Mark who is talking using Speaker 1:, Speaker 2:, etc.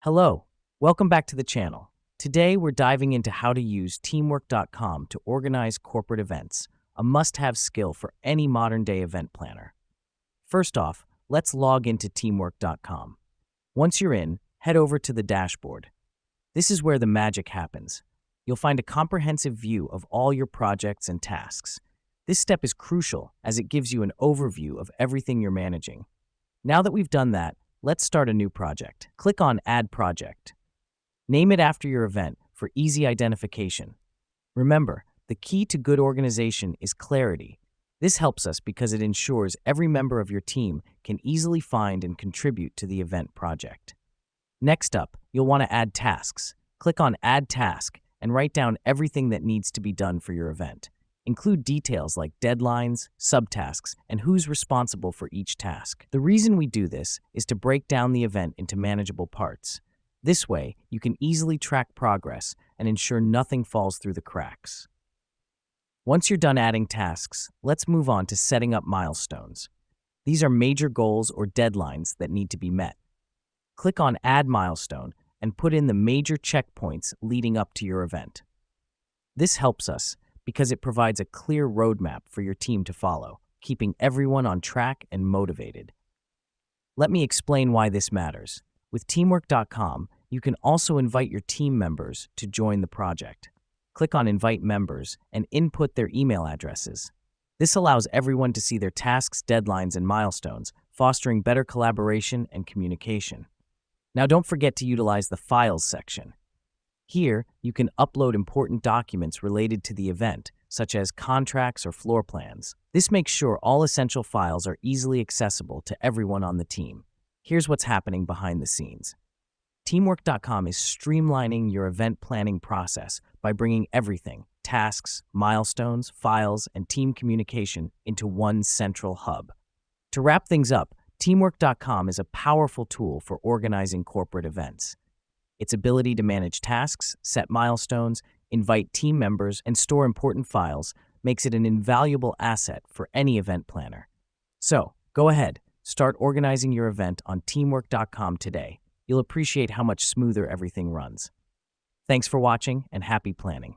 Speaker 1: Hello, welcome back to the channel. Today we're diving into how to use teamwork.com to organize corporate events, a must-have skill for any modern-day event planner. First off, let's log into teamwork.com. Once you're in, head over to the dashboard. This is where the magic happens. You'll find a comprehensive view of all your projects and tasks. This step is crucial as it gives you an overview of everything you're managing. Now that we've done that, let's start a new project. Click on Add Project. Name it after your event for easy identification. Remember, the key to good organization is clarity. This helps us because it ensures every member of your team can easily find and contribute to the event project. Next up, you'll want to add tasks. Click on Add Task and write down everything that needs to be done for your event. Include details like deadlines, subtasks, and who's responsible for each task. The reason we do this is to break down the event into manageable parts. This way, you can easily track progress and ensure nothing falls through the cracks. Once you're done adding tasks, let's move on to setting up milestones. These are major goals or deadlines that need to be met. Click on Add Milestone and put in the major checkpoints leading up to your event. This helps us because it provides a clear roadmap for your team to follow, keeping everyone on track and motivated. Let me explain why this matters. With teamwork.com, you can also invite your team members to join the project. Click on Invite Members and input their email addresses. This allows everyone to see their tasks, deadlines, and milestones, fostering better collaboration and communication. Now don't forget to utilize the Files section. Here, you can upload important documents related to the event, such as contracts or floor plans. This makes sure all essential files are easily accessible to everyone on the team. Here's what's happening behind the scenes. Teamwork.com is streamlining your event planning process by bringing everything, tasks, milestones, files, and team communication into one central hub. To wrap things up, Teamwork.com is a powerful tool for organizing corporate events. Its ability to manage tasks, set milestones, invite team members, and store important files makes it an invaluable asset for any event planner. So, go ahead, start organizing your event on teamwork.com today. You'll appreciate how much smoother everything runs. Thanks for watching and happy planning.